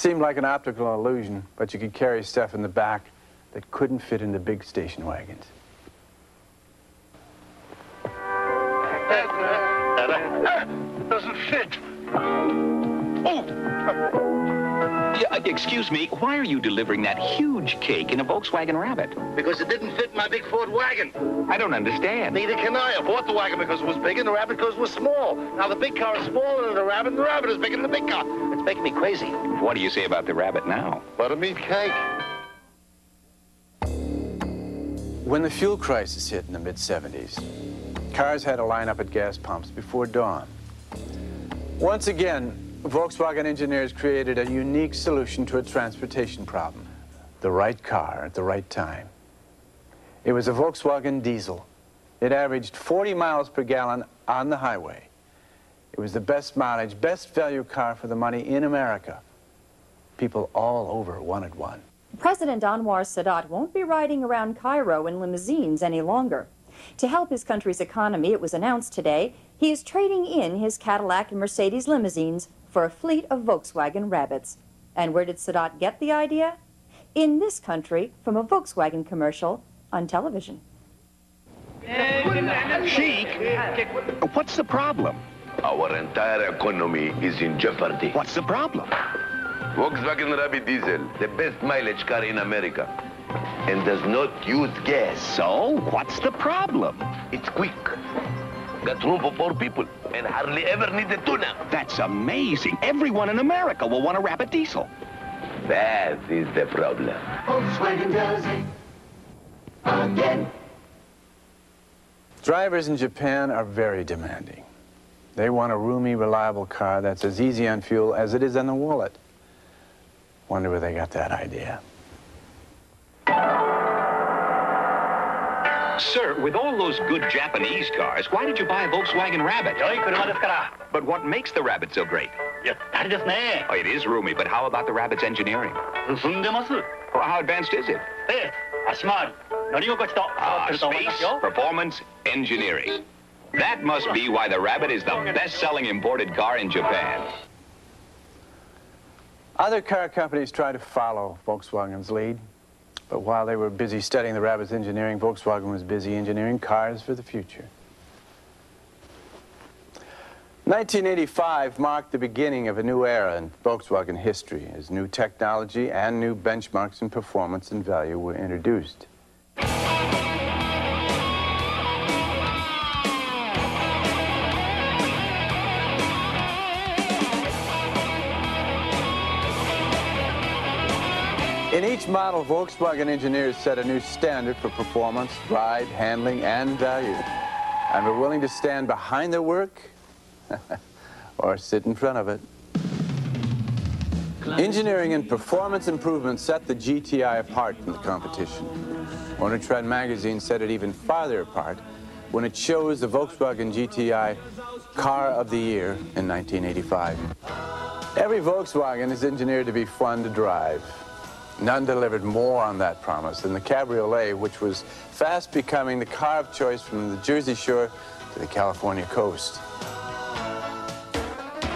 Seemed like an optical illusion, but you could carry stuff in the back that couldn't fit in the big station wagons. It doesn't fit. Oh! Yeah, excuse me, why are you delivering that huge cake in a Volkswagen Rabbit? Because it didn't fit my big Ford wagon. I don't understand. Neither can I. I bought the wagon because it was big and the Rabbit because it was small. Now the big car is smaller than the Rabbit and the Rabbit is bigger than the big car. It's making me crazy. What do you say about the Rabbit now? Buttermeat cake. When the fuel crisis hit in the mid-70s, cars had to line up at gas pumps before dawn. Once again, Volkswagen engineers created a unique solution to a transportation problem. The right car at the right time. It was a Volkswagen diesel. It averaged 40 miles per gallon on the highway. It was the best mileage, best value car for the money in America. People all over wanted one. President Anwar Sadat won't be riding around Cairo in limousines any longer. To help his country's economy, it was announced today, he is trading in his Cadillac and Mercedes limousines for a fleet of Volkswagen Rabbits. And where did Sadat get the idea? In this country, from a Volkswagen commercial on television. Sheik, what's the problem? Our entire economy is in jeopardy. What's the problem? Volkswagen Rabbit Diesel, the best mileage car in America, and does not use gas. So, what's the problem? It's quick, got room for 4 people, and hardly ever needs a tune-up. That's amazing. Everyone in America will want a Rabbit diesel. That is the problem. Volkswagen does it again. Drivers in Japan are very demanding. They want a roomy, reliable car that's as easy on fuel as it is on the wallet. Wonder where they got that idea. Sir, with all those good Japanese cars, why did you buy a Volkswagen Rabbit? But what makes the Rabbit so great? Oh, it is roomy, but how about the Rabbit's engineering? Well, how advanced is it? Space, performance, engineering. That must be why the Rabbit is the best-selling imported car in Japan. Other car companies tried to follow Volkswagen's lead, but while they were busy studying the Rabbit's engineering, Volkswagen was busy engineering cars for the future. 1985 marked the beginning of a new era in Volkswagen history as new technology and new benchmarks in performance and value were introduced. In each model, Volkswagen engineers set a new standard for performance, ride, handling, and value. And were willing to stand behind their work or sit in front of it. Engineering and performance improvements set the GTI apart from the competition. Motor Trend magazine set it even farther apart when it chose the Volkswagen GTI Car of the Year in 1985. Every Volkswagen is engineered to be fun to drive. None delivered more on that promise than the Cabriolet, which was fast becoming the car of choice from the Jersey Shore to the California coast.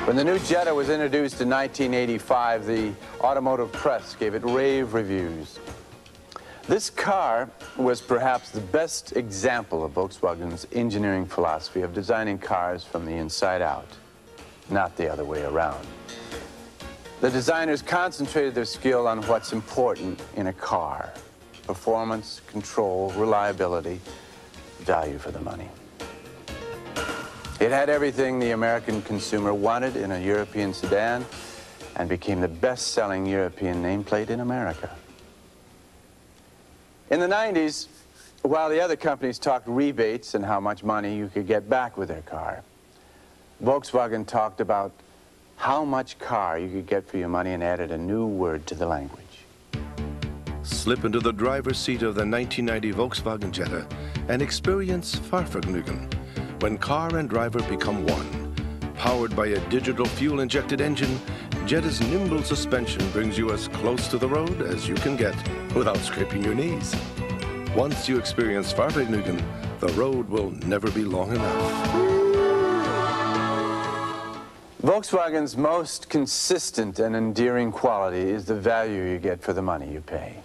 When the new Jetta was introduced in 1985, the automotive press gave it rave reviews. This car was perhaps the best example of Volkswagen's engineering philosophy of designing cars from the inside out, not the other way around. The designers concentrated their skill on what's important in a car: performance, control, reliability, value for the money. It had everything the American consumer wanted in a European sedan and became the best-selling European nameplate in America. In the 90s, while the other companies talked rebates and how much money you could get back with their car, Volkswagen talked about how much car you could get for your money and added a new word to the language. Slip into the driver's seat of the 1990 Volkswagen Jetta and experience Fahrvergnügen, when car and driver become one. Powered by a digital fuel-injected engine, Jetta's nimble suspension brings you as close to the road as you can get without scraping your knees. Once you experience Fahrvergnügen, the road will never be long enough. Volkswagen's most consistent and endearing quality is the value you get for the money you pay.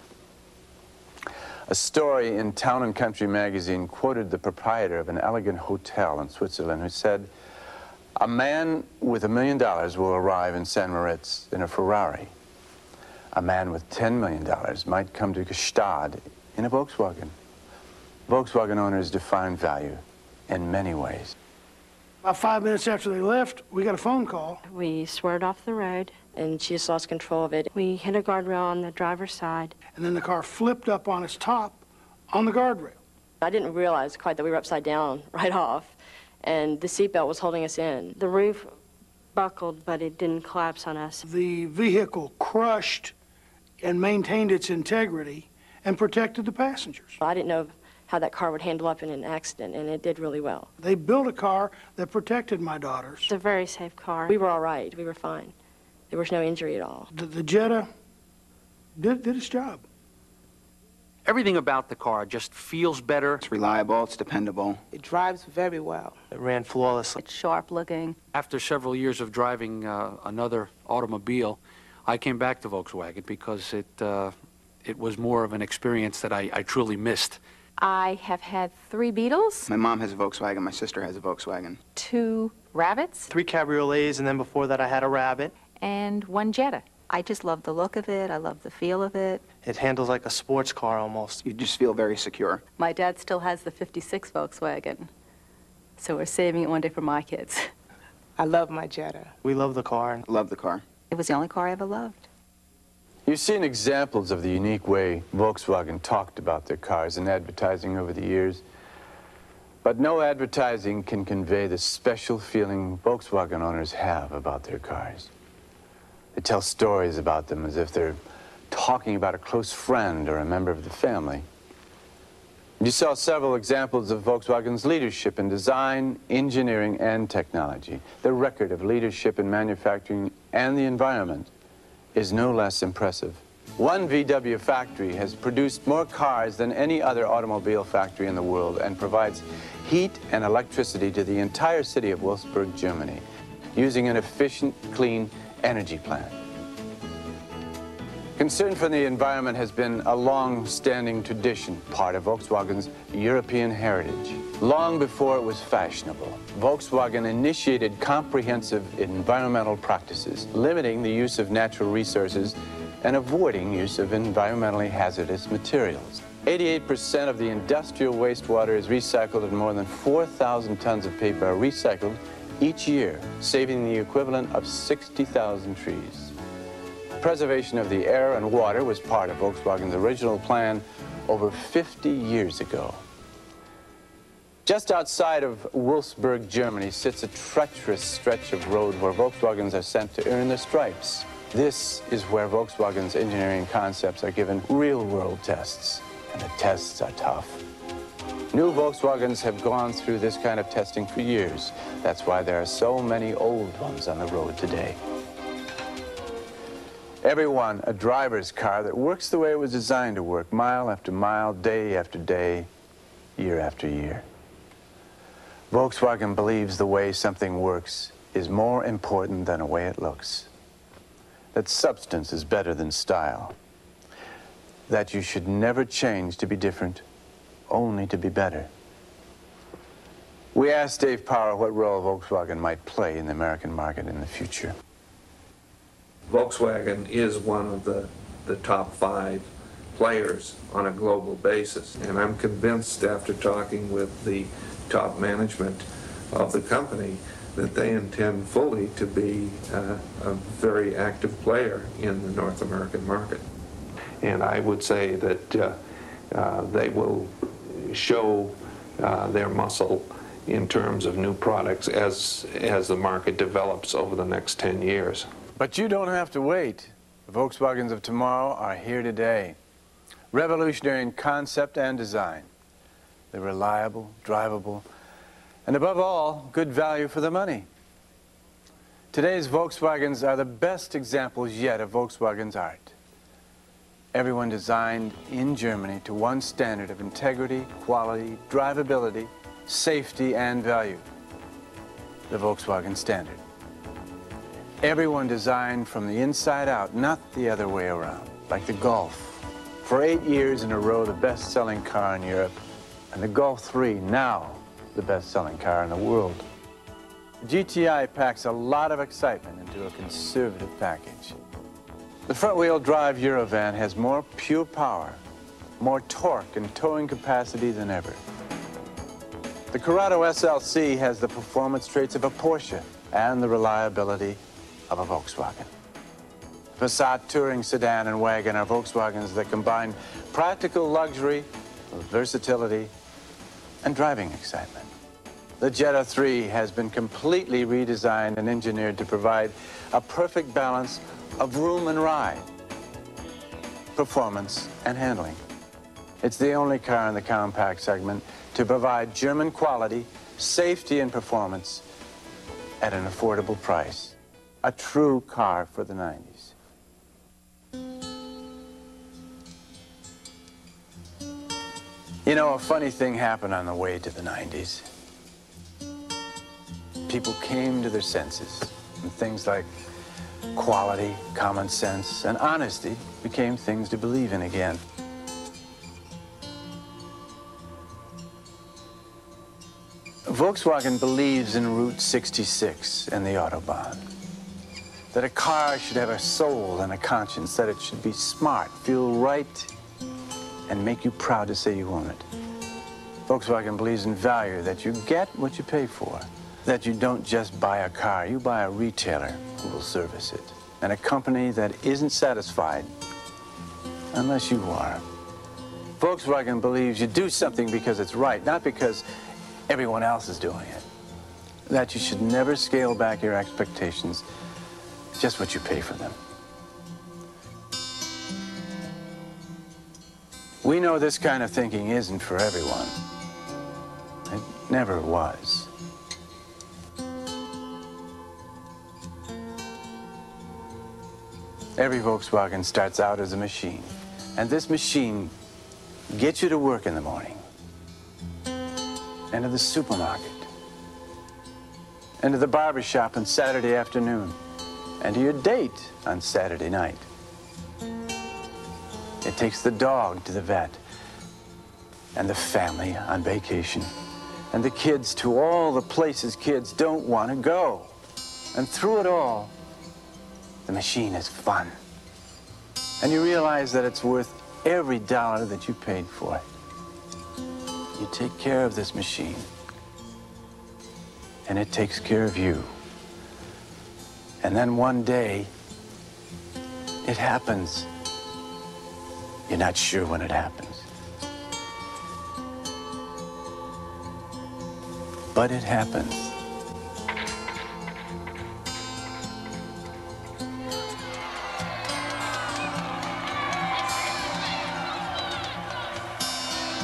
A story in Town & Country magazine quoted the proprietor of an elegant hotel in Switzerland who said, "A man with $1 million will arrive in St. Moritz in a Ferrari. A man with $10 million might come to Gstaad in a Volkswagen." Volkswagen owners define value in many ways. About 5 minutes after they left, we got a phone call. We swerved off the road, and she just lost control of it. We hit a guardrail on the driver's side. And then the car flipped up on its top on the guardrail. I didn't realize quite that we were upside down right off, and the seatbelt was holding us in. The roof buckled, but it didn't collapse on us. The vehicle crushed and maintained its integrity and protected the passengers. I didn't know how that car would handle up in an accident, and it did really well. They built a car that protected my daughters. It's a very safe car. We were all right. We were fine. There was no injury at all. The Jetta did its job. Everything about the car just feels better. It's reliable, it's dependable. It drives very well. It ran flawlessly. It's sharp looking. After several years of driving another automobile, I came back to Volkswagen because it was more of an experience that I truly missed. I have had 3 Beetles. My mom has a Volkswagen, my sister has a Volkswagen. 2 Rabbits. 3 cabriolets, and then before that I had a Rabbit. And 1 Jetta. I just love the look of it. I love the feel of it. It handles like a sports car almost. You just feel very secure. My dad still has the '56 Volkswagen, so we're saving it one day for my kids. I love my Jetta. We love the car. Love the car. It was the only car I ever loved. You've seen examples of the unique way Volkswagen talked about their cars in advertising over the years. But no advertising can convey the special feeling Volkswagen owners have about their cars. They tell stories about them as if they're talking about a close friend or a member of the family. You saw several examples of Volkswagen's leadership in design, engineering, and technology. Their record of leadership in manufacturing and the environment is no less impressive. One VW factory has produced more cars than any other automobile factory in the world and provides heat and electricity to the entire city of Wolfsburg, Germany, using an efficient, clean energy plant. Concern for the environment has been a long-standing tradition, part of Volkswagen's European heritage. Long before it was fashionable, Volkswagen initiated comprehensive environmental practices, limiting the use of natural resources and avoiding use of environmentally hazardous materials. 88% of the industrial wastewater is recycled, and more than 4,000 tons of paper are recycled each year, saving the equivalent of 60,000 trees. Preservation of the air and water was part of Volkswagen's original plan over 50 years ago. Just outside of Wolfsburg, Germany, sits a treacherous stretch of road where Volkswagens are sent to earn their stripes. This is where Volkswagen's engineering concepts are given real-world tests, and the tests are tough. New Volkswagens have gone through this kind of testing for years. That's why there are so many old ones on the road today. Everyone, a driver's car that works the way it was designed to work, mile after mile, day after day, year after year. Volkswagen believes the way something works is more important than the way it looks. That substance is better than style. That you should never change to be different, only to be better. We asked Dave Power what role Volkswagen might play in the American market in the future. Volkswagen is one of the top 5 players on a global basis, and I'm convinced after talking with the top management of the company that they intend fully to be a very active player in the North American market. And I would say that they will show their muscle in terms of new products as the market develops over the next 10 years. But you don't have to wait. The Volkswagens of tomorrow are here today. Revolutionary in concept and design. They're reliable, drivable, and above all, good value for the money. Today's Volkswagens are the best examples yet of Volkswagen's art. Everyone designed in Germany to one standard of integrity, quality, drivability, safety, and value. The Volkswagen standard. Everyone designed from the inside out, not the other way around, like the Golf. For 8 years in a row, the best-selling car in Europe, and the Golf 3, now the best-selling car in the world. The GTI packs a lot of excitement into a conservative package. The front-wheel drive Eurovan has more pure power, more torque and towing capacity than ever. The Corrado SLC has the performance traits of a Porsche and the reliability of a Volkswagen. Passat Touring Sedan and Wagon are Volkswagens that combine practical luxury with versatility and driving excitement. The Jetta 3 has been completely redesigned and engineered to provide a perfect balance of room and ride, performance and handling. It's the only car in the compact segment to provide German quality, safety, and performance at an affordable price. A true car for the 90s. You know, a funny thing happened on the way to the 90s. People came to their senses, and things like quality, common sense, and honesty became things to believe in again. Volkswagen believes in Route 66 and the Autobahn. That a car should have a soul and a conscience, that it should be smart, feel right, and make you proud to say you own it. Volkswagen believes in value, that you get what you pay for. That you don't just buy a car, you buy a retailer who will service it. And a company that isn't satisfied unless you are. Volkswagen believes you do something because it's right, not because everyone else is doing it. That you should never scale back your expectations, just what you pay for them. We know this kind of thinking isn't for everyone. It never was. Every Volkswagen starts out as a machine, and this machine gets you to work in the morning, and to the supermarket, and to the barber shop on Saturday afternoon, and to your date on Saturday night. It takes the dog to the vet, and the family on vacation, and the kids to all the places kids don't want to go. And through it all, the machine is fun. And you realize that it's worth every dollar that you paid for it. You take care of this machine, and it takes care of you. And then one day, it happens. You're not sure when it happens. But it happens.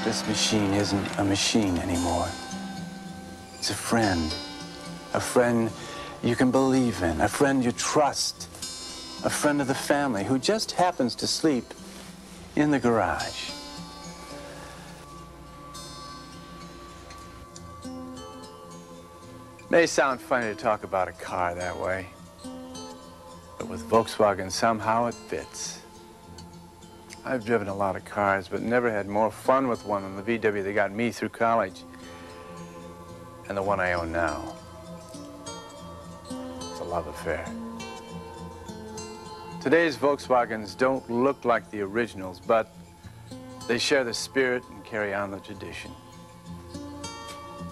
This machine isn't a machine anymore. It's a friend you can believe in, a friend you trust, a friend of the family who just happens to sleep in the garage. May sound funny to talk about a car that way, but with Volkswagen, somehow it fits. I've driven a lot of cars, but never had more fun with one than the VW that got me through college, and the one I own now. It's a love affair. Today's Volkswagens don't look like the originals, but they share the spirit and carry on the tradition.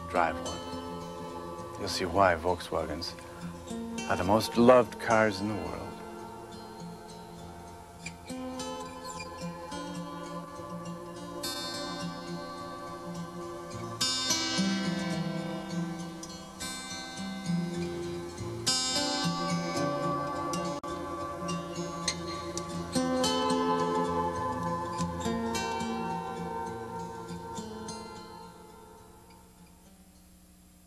Drive one. You'll see why Volkswagens are the most loved cars in the world.